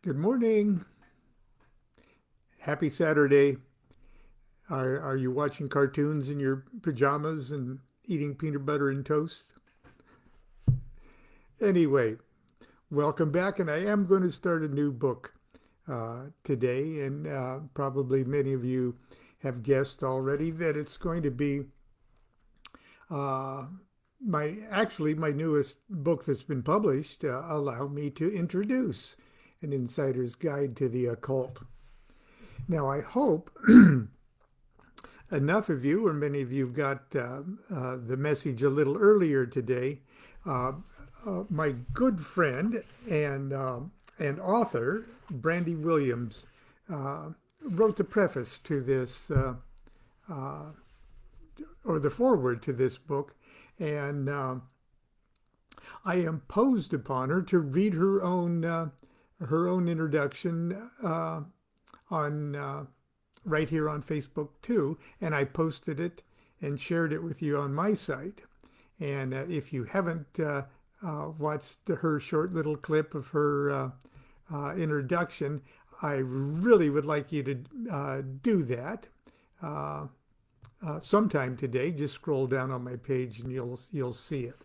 Good morning. Happy Saturday. Are you watching cartoons in your pajamas and eating peanut butter and toast? Anyway, welcome back. And I am going to start a new book today. And probably many of you have guessed already that it's going to be uh, my newest book that's been published. Allow me to introduce An Insider's Guide to the Occult. Now, I hope enough of you, or many of you, got the message a little earlier today. Uh, my good friend and author, Brandy Williams, uh, wrote the preface to this, uh, or the foreword to this book, and I imposed upon her to read her own introduction on right here on Facebook too, and I posted it and shared it with you on my site. And if you haven't watched her short little clip of her introduction, I really would like you to do that uh, sometime today. Just scroll down on my page and you'll see it.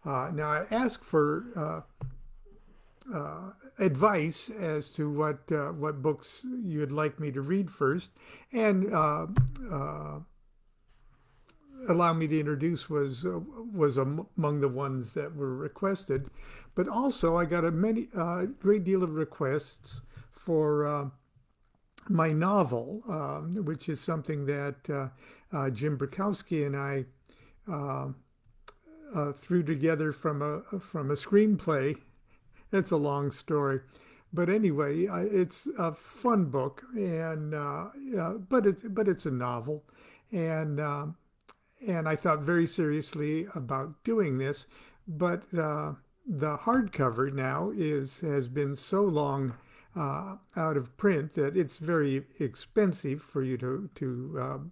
Now I ask for advice as to what books you'd like me to read first, and allow me to introduce was among the ones that were requested, but also I got a many great deal of requests for my novel, which is something that Jim Brakowski and I threw together from a screenplay. It's a long story, but anyway, it's a fun book, and but it's a novel, and I thought very seriously about doing this, but the hardcover now has been so long out of print that it's very expensive for you to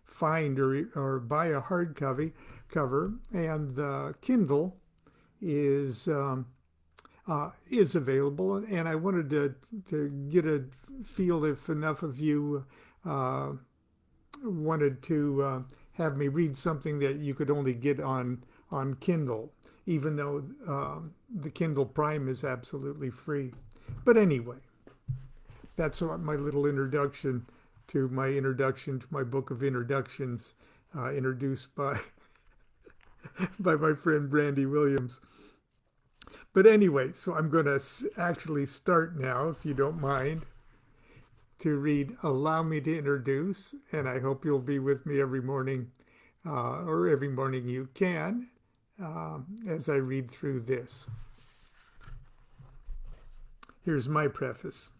find or buy a cover, and the Kindle is. Is available, and I wanted to get a feel if enough of you uh, wanted to have me read something that you could only get on Kindle, even though the Kindle Prime is absolutely free. But anyway, that's my little introduction to my book of introductions, introduced by by my friend Brandy Williams. But anyway, so I'm going to actually start now, if you don't mind, to read Allow Me to Introduce, and I hope you'll be with me every morning, or every morning you can, as I read through this. Here's my preface.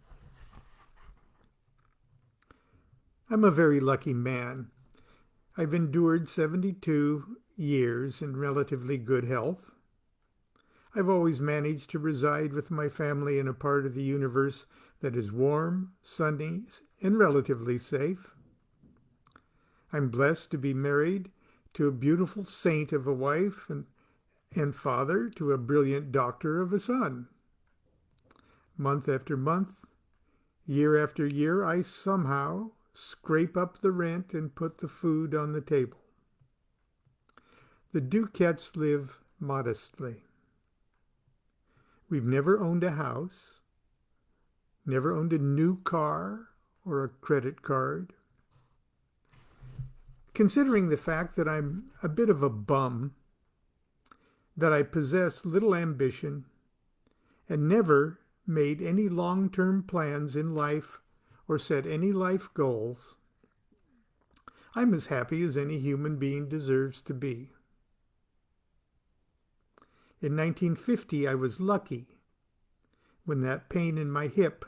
I'm a very lucky man. I've endured 72 years in relatively good health. I've always managed to reside with my family in a part of the universe that is warm, sunny, and relatively safe. I'm blessed to be married to a beautiful saint of a wife and father to a brilliant doctor of a son. Month after month, year after year, I somehow scrape up the rent and put the food on the table. The DuQuettes live modestly. We've never owned a house, never owned a new car or a credit card. Considering the fact that I'm a bit of a bum, that I possess little ambition, and never made any long-term plans in life or set any life goals, I'm as happy as any human being deserves to be. In 1950, I was lucky when that pain in my hip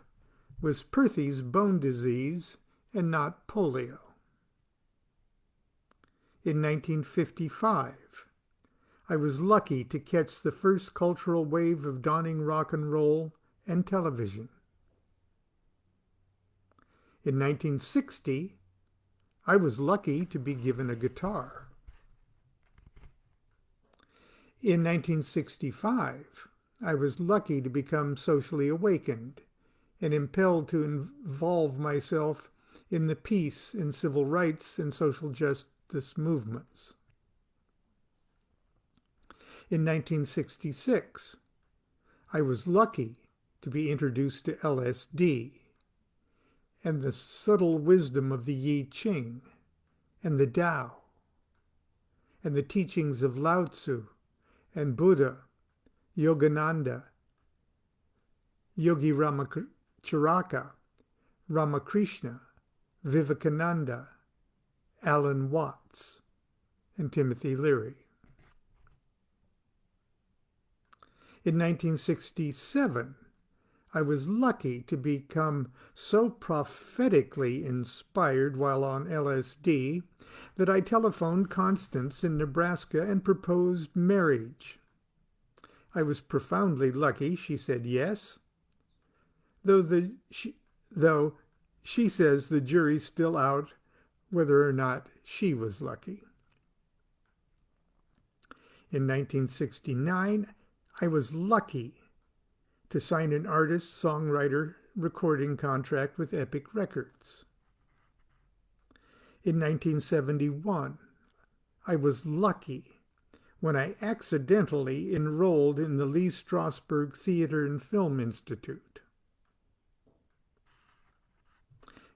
was Perthes' bone disease and not polio. In 1955, I was lucky to catch the first cultural wave of dawning rock and roll and television. In 1960, I was lucky to be given a guitar. In 1965, I was lucky to become socially awakened and impelled to involve myself in the peace and civil rights and social justice movements. In 1966, I was lucky to be introduced to LSD and the subtle wisdom of the I Ching and the Tao and the teachings of Lao Tzu and Buddha, Yogananda, Yogi Ramacharaka, Ramakrishna, Vivekananda, Alan Watts, and Timothy Leary. In 1967, I was lucky to become so prophetically inspired while on LSD that I telephoned Constance in Nebraska and proposed marriage. I was profoundly lucky she said yes, though she says the jury's still out whether or not she was lucky. In 1969, I was lucky to sign an artist-songwriter recording contract with Epic Records. In 1971, I was lucky when I accidentally enrolled in the Lee Strasberg Theater and Film Institute.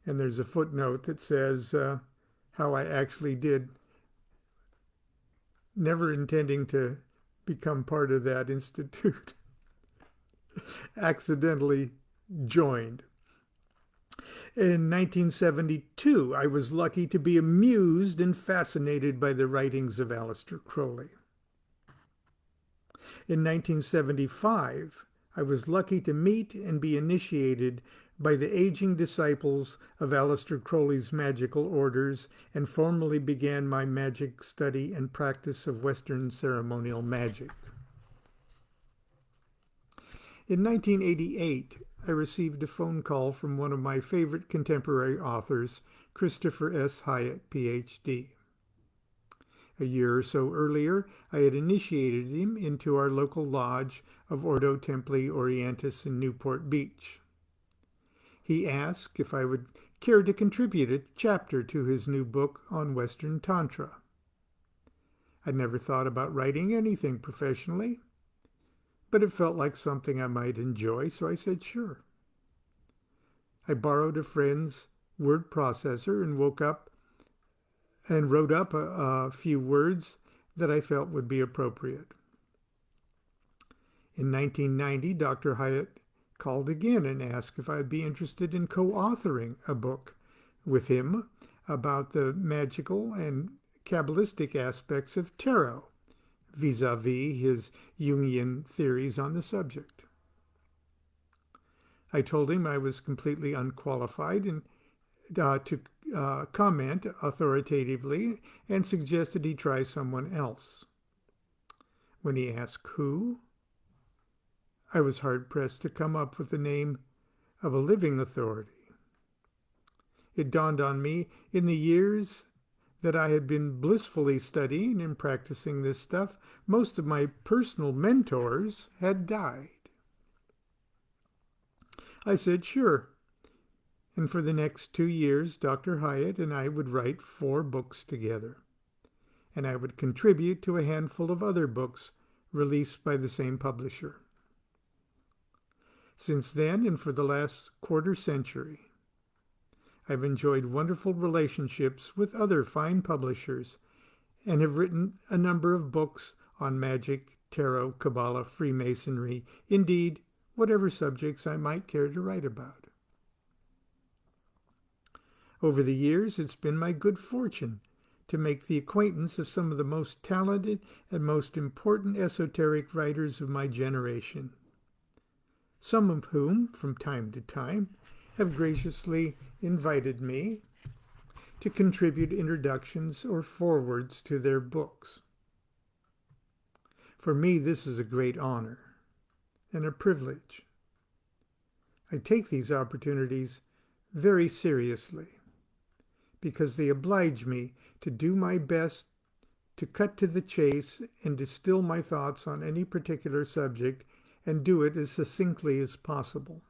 And there's a footnote that says how I actually did, never intending to become part of that institute, accidentally joined. In 1972, I was lucky to be amused and fascinated by the writings of Aleister Crowley. In 1975, I was lucky to meet and be initiated by the aging disciples of Aleister Crowley's magical orders and formally began my magic study and practice of Western ceremonial magic. In 1988, I received a phone call from one of my favorite contemporary authors, Christopher S. Hyatt, Ph.D. A year or so earlier, I had initiated him into our local lodge of Ordo Templi Orientis in Newport Beach. He asked if I would care to contribute a chapter to his new book on Western Tantra. I'd never thought about writing anything professionally, but it felt like something I might enjoy, so I said sure. I borrowed a friend's word processor and wrote up a few words that I felt would be appropriate. In 1990, Dr. Hyatt called again and asked if I'd be interested in co-authoring a book with him about the magical and Kabbalistic aspects of tarot, vis-a-vis his Jungian theories on the subject. I told him I was completely unqualified and to comment authoritatively and suggested he try someone else. When he asked who, I was hard-pressed to come up with the name of a living authority. It dawned on me in the years that I had been blissfully studying and practicing this stuff, most of my personal mentors had died. I said, sure. And for the next 2 years, Dr. Hyatt and I would write 4 books together. And I would contribute to a handful of other books released by the same publisher. Since then, and for the last quarter century, I've enjoyed wonderful relationships with other fine publishers and have written a number of books on magic, tarot, Kabbalah, Freemasonry, indeed, whatever subjects I might care to write about. Over the years, it's been my good fortune to make the acquaintance of some of the most talented and most important esoteric writers of my generation, some of whom, from time to time, have graciously invited me to contribute introductions or forewords to their books. For me, this is a great honor and a privilege. I take these opportunities very seriously because they oblige me to do my best to cut to the chase and distill my thoughts on any particular subject and do it as succinctly as possible.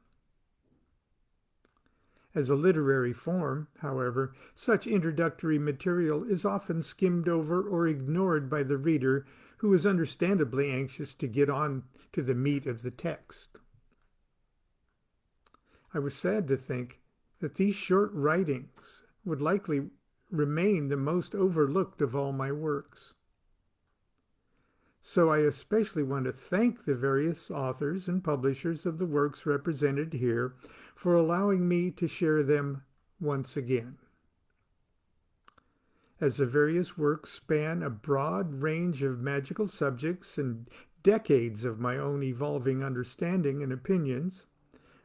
As a literary form, however, such introductory material is often skimmed over or ignored by the reader who is understandably anxious to get on to the meat of the text. I was sad to think that these short writings would likely remain the most overlooked of all my works. So I especially want to thank the various authors and publishers of the works represented here for allowing me to share them once again. As the various works span a broad range of magical subjects and decades of my own evolving understanding and opinions,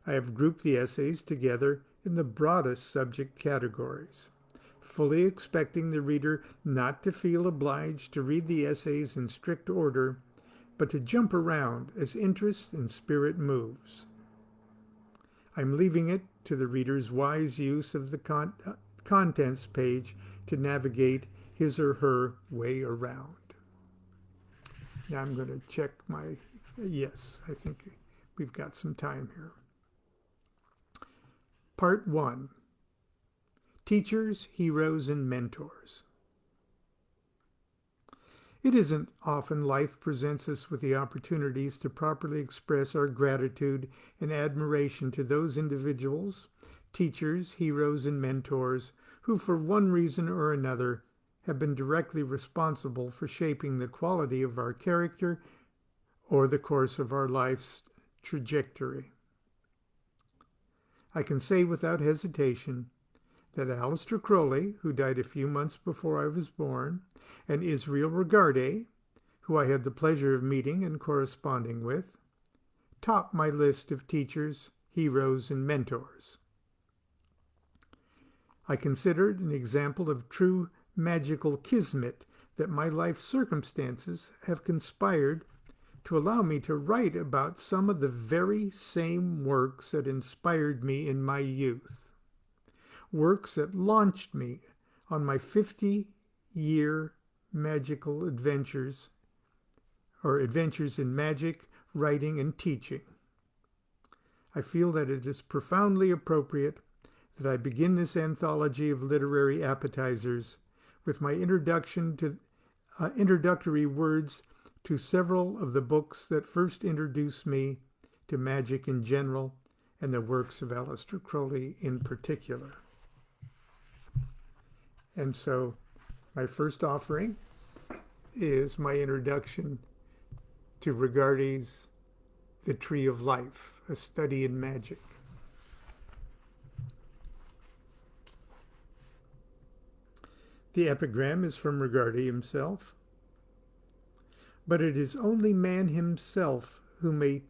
I have grouped the essays together in the broadest subject categories, fully expecting the reader not to feel obliged to read the essays in strict order, but to jump around as interest and spirit moves. I'm leaving it to the reader's wise use of the contents page to navigate his or her way around. Now I'm going to check my, yes, I think we've got some time here. Part 1. Teachers, Heroes, and Mentors. It isn't often life presents us with the opportunities to properly express our gratitude and admiration to those individuals, teachers, heroes, and mentors who, for one reason or another, have been directly responsible for shaping the quality of our character or the course of our life's trajectory. I can say without hesitation that Aleister Crowley, who died a few months before I was born, and Israel Regardie, who I had the pleasure of meeting and corresponding with, top my list of teachers, heroes, and mentors. I consider it an example of true magical kismet that my life circumstances have conspired to allow me to write about some of the very same works that inspired me in my youth. Works that launched me on my 50-year magical adventures, or adventures in magic, writing, and teaching. I feel that it is profoundly appropriate that I begin this anthology of literary appetizers with my introductory words to several of the books that first introduced me to magic in general and the works of Aleister Crowley in particular. And so my first offering is my introduction to Regardie's The Tree of Life, a study in magic. The epigram is from Regardie himself. But it is only man himself who may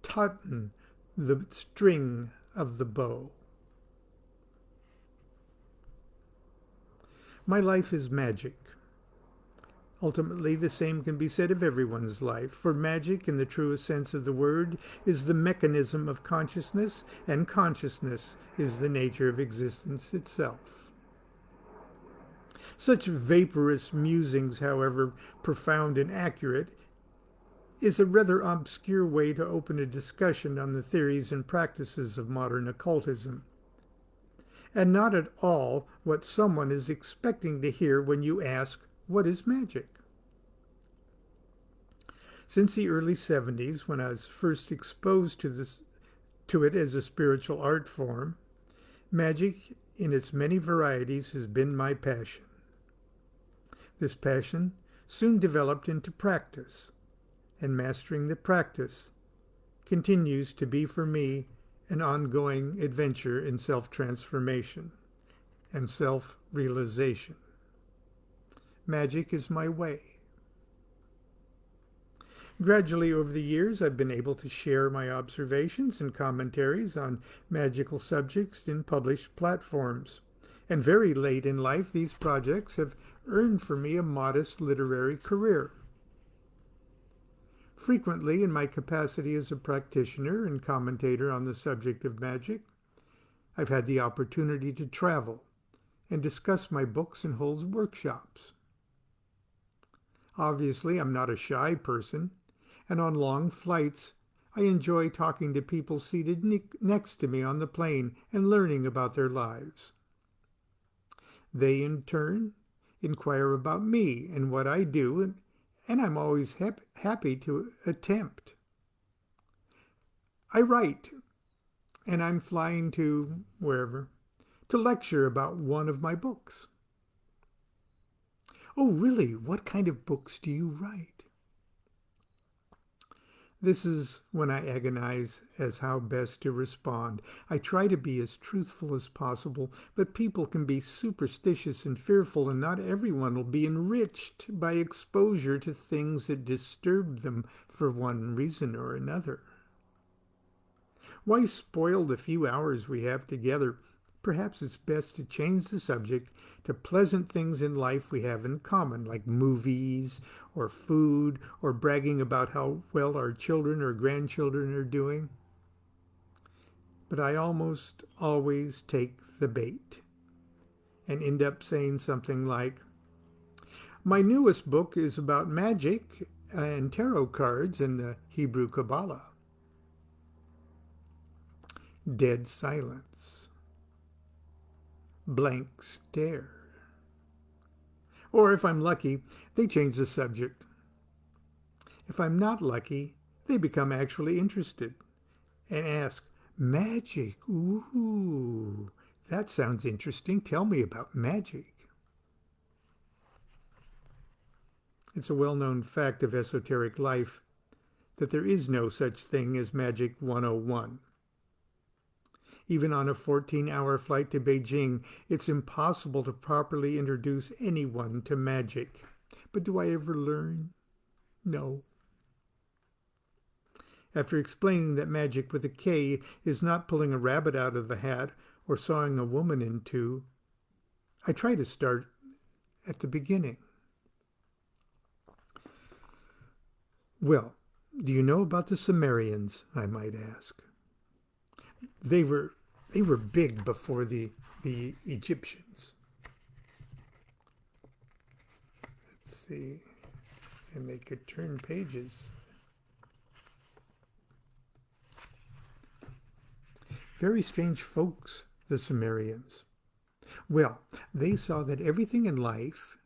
tauten the string of the bow. My life is magic. Ultimately, the same can be said of everyone's life, for magic, in the truest sense of the word, is the mechanism of consciousness, and consciousness is the nature of existence itself. Such vaporous musings, however profound and accurate, is a rather obscure way to open a discussion on the theories and practices of modern occultism, and not at all what someone is expecting to hear when you ask, "What is magic?" Since the early 70s, when I was first exposed to it as a spiritual art form, magic in its many varieties has been my passion. This passion soon developed into practice, and mastering the practice continues to be for me an ongoing adventure in self-transformation and self-realization. Magic is my way. Gradually over the years, I've been able to share my observations and commentaries on magical subjects in published platforms. And very late in life, these projects have earned for me a modest literary career. Frequently, in my capacity as a practitioner and commentator on the subject of magic, I've had the opportunity to travel and discuss my books and hold workshops. Obviously, I'm not a shy person, and on long flights, I enjoy talking to people seated next to me on the plane and learning about their lives. They, in turn, inquire about me and what I do, and I'm always happy to attempt. I write, and I'm flying to wherever to lecture about one of my books. Oh, really? What kind of books do you write? This is when I agonize as how best to respond. I try to be as truthful as possible, but people can be superstitious and fearful, and not everyone will be enriched by exposure to things that disturb them for one reason or another. Why spoil the few hours we have together? Perhaps it's best to change the subject to pleasant things in life we have in common, like movies or food or bragging about how well our children or grandchildren are doing. But I almost always take the bait and end up saying something like, my newest book is about magic and tarot cards and the Hebrew Kabbalah. Dead silence. Blank stare. Or if I'm lucky, they change the subject. If I'm not lucky, they become actually interested and ask, magic, ooh, that sounds interesting. Tell me about magic. It's a well-known fact of esoteric life that there is no such thing as Magic 101. Even on a 14-hour flight to Beijing, it's impossible to properly introduce anyone to magic. But do I ever learn? No. After explaining that magic with a K is not pulling a rabbit out of a hat or sawing a woman in two, I try to start at the beginning. Well, do you know about the Sumerians, I might ask? They were big before the Egyptians. Let's see. And they could turn pages. Very strange folks, the Sumerians. Well, they saw that everything in life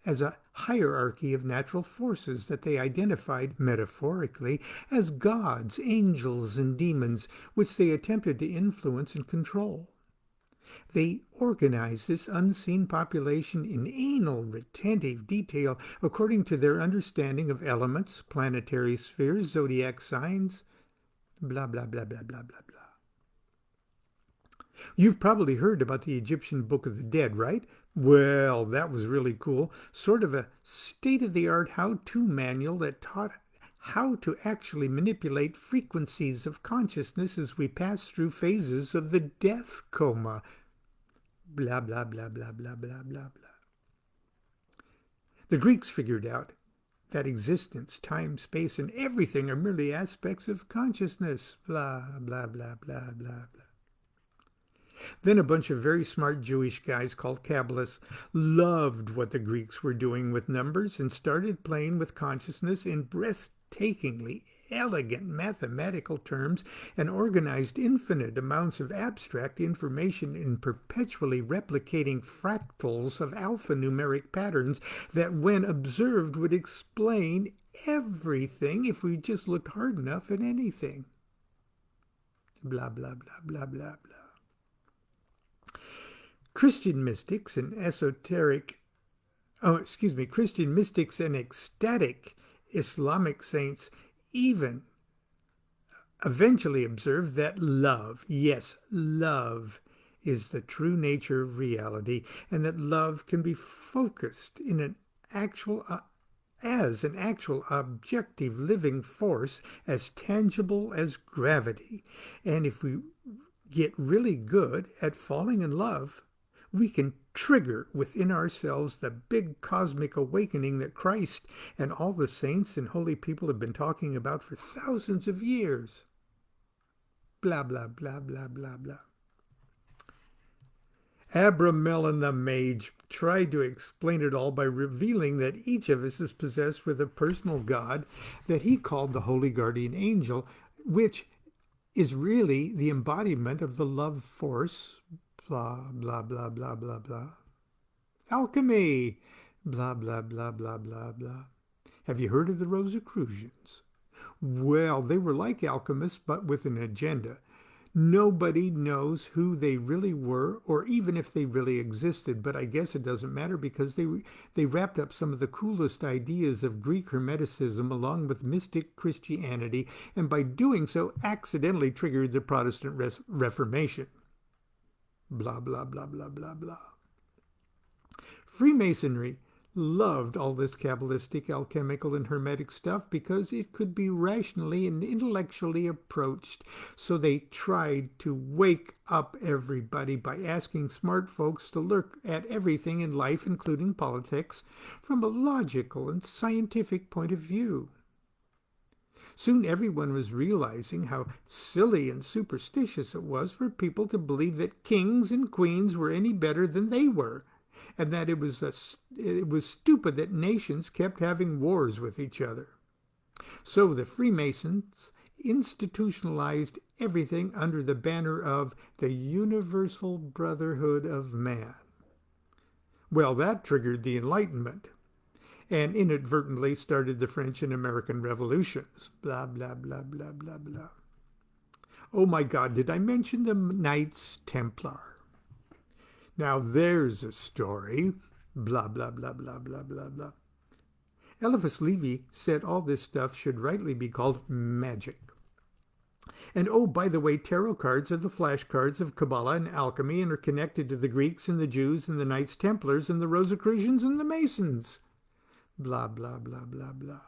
as a hierarchy of natural forces that they identified metaphorically as gods, angels, and demons, which they attempted to influence and control. They organized this unseen population in anal, retentive detail according to their understanding of elements, planetary spheres, zodiac signs, blah, blah, blah, blah, blah, blah, blah. You've probably heard about the Egyptian Book of the Dead, right? Well, that was really cool. Sort of a state-of-the-art how-to manual that taught how to actually manipulate frequencies of consciousness as we pass through phases of the death coma. Blah, blah, blah, blah, blah, blah, blah, blah. The Greeks figured out that existence, time, space, and everything are merely aspects of consciousness. Blah, blah, blah, blah, blah, blah. Then a bunch of very smart Jewish guys called Kabbalists loved what the Greeks were doing with numbers and started playing with consciousness in breathtakingly elegant mathematical terms and organized infinite amounts of abstract information in perpetually replicating fractals of alphanumeric patterns that, when observed, would explain everything if we just looked hard enough at anything. Blah, blah, blah, blah, blah, blah. Christian mystics and Christian mystics and ecstatic Islamic saints even eventually observed that love, yes, love, is the true nature of reality, and that love can be focused in an actual as an actual objective living force as tangible as gravity. And if we get really good at falling in love, we can trigger within ourselves the big cosmic awakening that Christ and all the saints and holy people have been talking about for thousands of years. Blah, blah, blah, blah, blah, blah. Abramelin the Mage tried to explain it all by revealing that each of us is possessed with a personal God that he called the Holy Guardian Angel, which is really the embodiment of the love force, blah, blah, blah, blah, blah, blah. Alchemy, blah, blah, blah, blah, blah, blah. Have you heard of the Rosicrucians? Well, they were like alchemists, but with an agenda. Nobody knows who they really were or even if they really existed, but I guess it doesn't matter because they wrapped up some of the coolest ideas of Greek Hermeticism along with mystic Christianity, and by doing so accidentally triggered the Protestant Reformation. Blah, blah, blah, blah, blah, blah. Freemasonry loved all this Kabbalistic, alchemical, and Hermetic stuff because it could be rationally and intellectually approached. So they tried to wake up everybody by asking smart folks to look at everything in life, including politics, from a logical and scientific point of view. Soon everyone was realizing how silly and superstitious it was for people to believe that kings and queens were any better than they were, and that it was stupid that nations kept having wars with each other. So the Freemasons institutionalized everything under the banner of the Universal Brotherhood of Man. Well, that triggered the Enlightenment and inadvertently started the French and American revolutions. Blah, blah, blah, blah, blah, blah. Oh my God, did I mention the Knights Templar? Now there's a story, blah, blah, blah, blah, blah, blah, blah. Eliphas Levi said all this stuff should rightly be called magic. And oh, by the way, tarot cards are the flashcards of Kabbalah and alchemy and are connected to the Greeks and the Jews and the Knights Templars and the Rosicrucians and the Masons. Blah, blah, blah, blah, blah.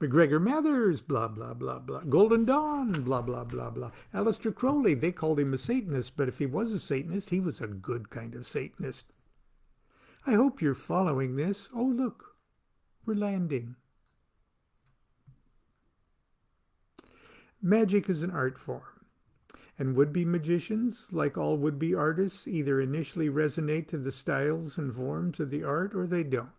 McGregor Mathers, blah, blah, blah, blah. Golden Dawn, blah, blah, blah, blah. Aleister Crowley, they called him a Satanist, but if he was a Satanist, he was a good kind of Satanist. I hope you're following this. Oh, look, we're landing. Magic is an art form, and would-be magicians, like all would-be artists, either initially resonate to the styles and forms of the art or they don't.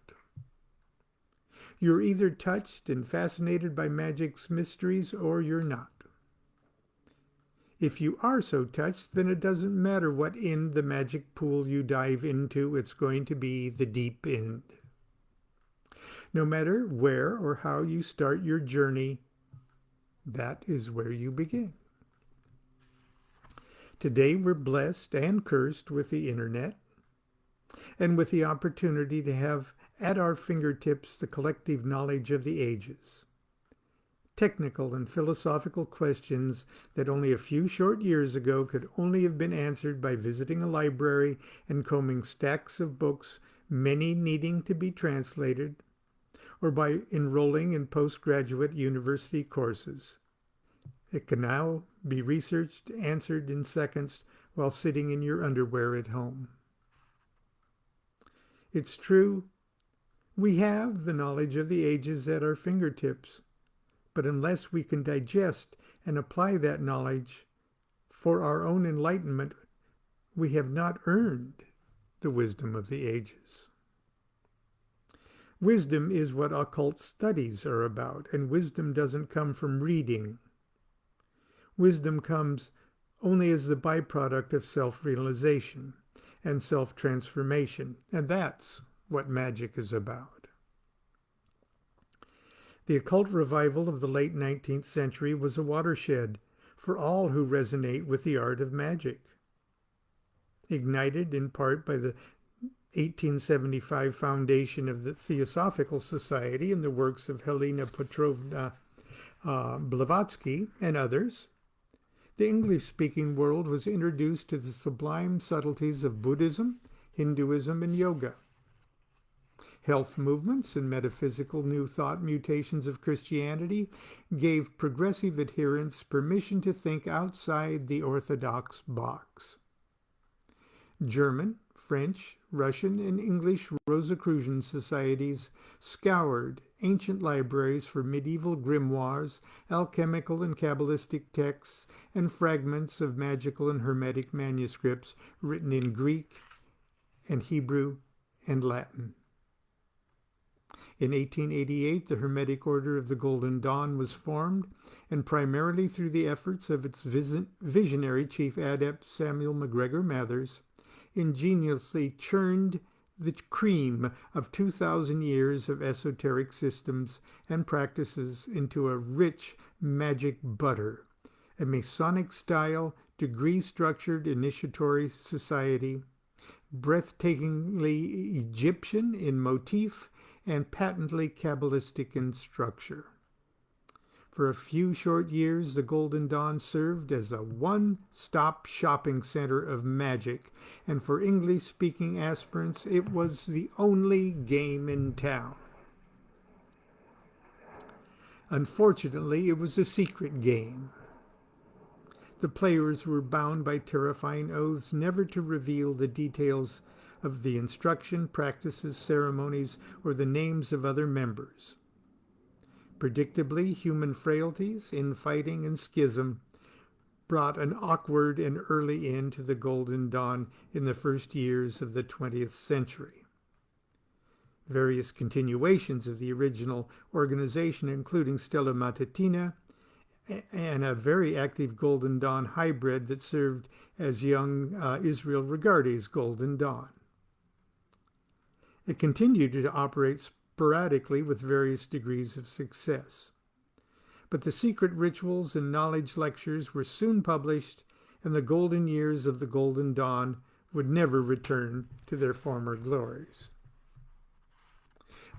You're either touched and fascinated by magic's mysteries or you're not. If you are so touched, then it doesn't matter what end the magic pool you dive into, it's going to be the deep end. No matter where or how you start your journey, that is where you begin. Today we're blessed and cursed with the internet and with the opportunity to have at our fingertips the collective knowledge of the ages. Technical and philosophical questions that only a few short years ago could only have been answered by visiting a library and combing stacks of books, many needing to be translated, or by enrolling in postgraduate university courses. It can now be researched, answered in seconds while sitting in your underwear at home. It's true, we have the knowledge of the ages at our fingertips, but unless we can digest and apply that knowledge for our own enlightenment, we have not earned the wisdom of the ages. Wisdom is what occult studies are about, and wisdom doesn't come from reading. Wisdom comes only as the byproduct of self-realization and self-transformation, and that's what magic is about. The occult revival of the late 19th century was a watershed for all who resonate with the art of magic. Ignited in part by the 1875 foundation of the Theosophical Society and the works of Helena Petrovna Blavatsky and others, the English-speaking world was introduced to the sublime subtleties of Buddhism, Hinduism, and yoga. Health movements and metaphysical new thought mutations of Christianity gave progressive adherents permission to think outside the orthodox box. German, French, Russian, and English Rosicrucian societies scoured ancient libraries for medieval grimoires, alchemical and Kabbalistic texts, and fragments of magical and Hermetic manuscripts written in Greek and Hebrew and Latin. In 1888, the Hermetic Order of the Golden Dawn was formed, and primarily through the efforts of its visionary chief adept Samuel MacGregor Mathers, ingeniously churned the cream of 2,000 years of esoteric systems and practices into a rich magic butter, a Masonic-style, degree-structured initiatory society, breathtakingly Egyptian in motif and patently Kabbalistic in structure. For a few short years, the Golden Dawn served as a one-stop shopping center of magic, and for English-speaking aspirants, it was the only game in town. Unfortunately, it was a secret game. The players were bound by terrifying oaths never to reveal the details of the instruction, practices, ceremonies, or the names of other members. Predictably, human frailties, infighting, and schism brought an awkward and early end to the Golden Dawn in the first years of the 20th century. Various continuations of the original organization, including Stella Matutina, and a very active Golden Dawn hybrid that served as young Israel Regardie's Golden Dawn. It continued to operate sporadically with various degrees of success. But the secret rituals and knowledge lectures were soon published, and the golden years of the Golden Dawn would never return to their former glories.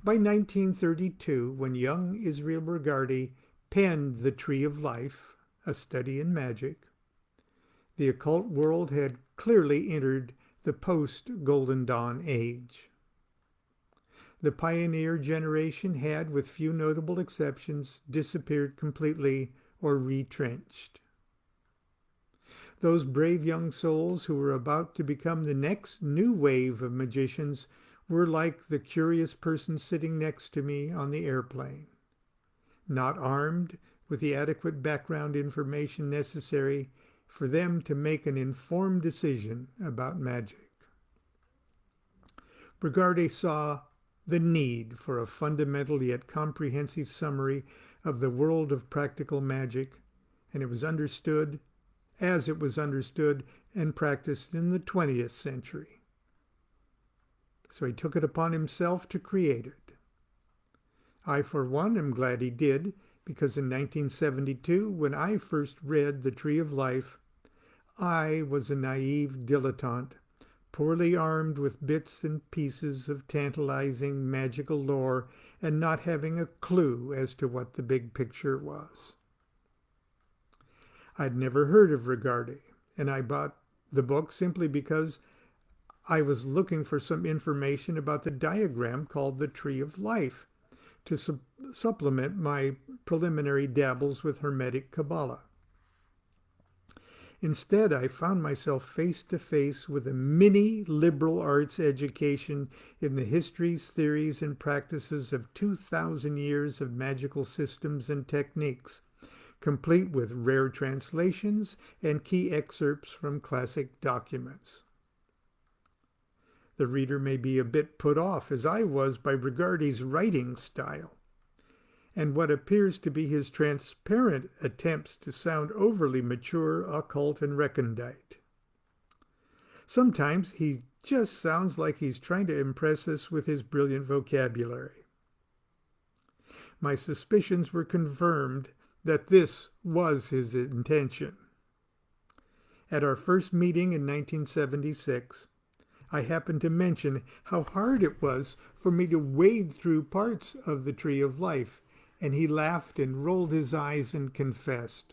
By 1932, when young Israel Regardie penned The Tree of Life, a study in magic, the occult world had clearly entered the post-Golden Dawn age. The pioneer generation had, with few notable exceptions, disappeared completely or retrenched. Those brave young souls who were about to become the next new wave of magicians were like the curious person sitting next to me on the airplane, not armed with the adequate background information necessary for them to make an informed decision about magic. Regardie saw the need for a fundamental yet comprehensive summary of the world of practical magic, and it was understood as it was understood and practiced in the 20th century. So he took it upon himself to create it. I, for one, am glad he did, because in 1972, when I first read The Tree of Life, I was a naive dilettante, poorly armed with bits and pieces of tantalizing magical lore and not having a clue as to what the big picture was. I'd never heard of Regardie, and I bought the book simply because I was looking for some information about the diagram called the Tree of Life to supplement my preliminary dabbles with Hermetic Kabbalah. Instead, I found myself face to face with a mini liberal arts education in the histories, theories, and practices of 2,000 years of magical systems and techniques, complete with rare translations and key excerpts from classic documents. The reader may be a bit put off, as I was, by Regardie's writing style and what appears to be his transparent attempts to sound overly mature, occult, and recondite. Sometimes he just sounds like he's trying to impress us with his brilliant vocabulary. My suspicions were confirmed that this was his intention. At our first meeting in 1976, I happened to mention how hard it was for me to wade through parts of the Tree of Life, and he laughed and rolled his eyes and confessed,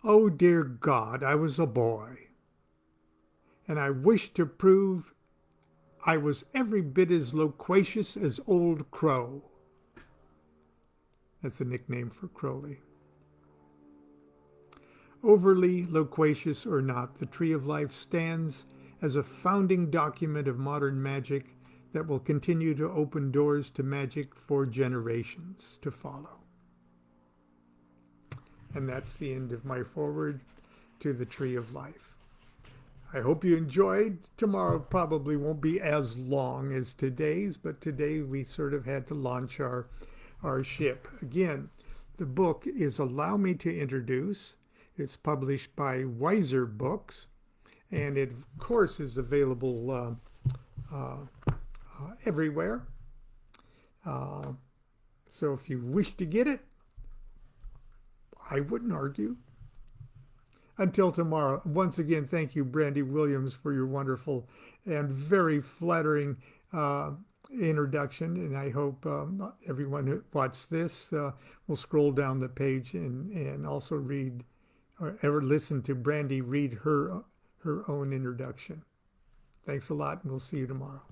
"Oh, dear God, I was a boy, and I wished to prove I was every bit as loquacious as Old Crow." That's a nickname for Crowley. Overly loquacious or not, the Tree of Life stands as a founding document of modern magic that will continue to open doors to magic for generations to follow. And that's the end of my foreword to the Tree of Life. I hope you enjoyed. Tomorrow probably won't be as long as today's, but today we sort of had to launch our ship. Again, the book is Allow Me to Introduce. It's published by Wiser Books, and it, of course, is available everywhere. So if you wish to get it, I wouldn't argue. Until tomorrow, once again, thank you, Brandy Williams, for your wonderful and very flattering introduction. And I hope everyone who watched this will scroll down the page and also read or ever listen to Brandy read her own introduction. Thanks a lot, and we'll see you tomorrow.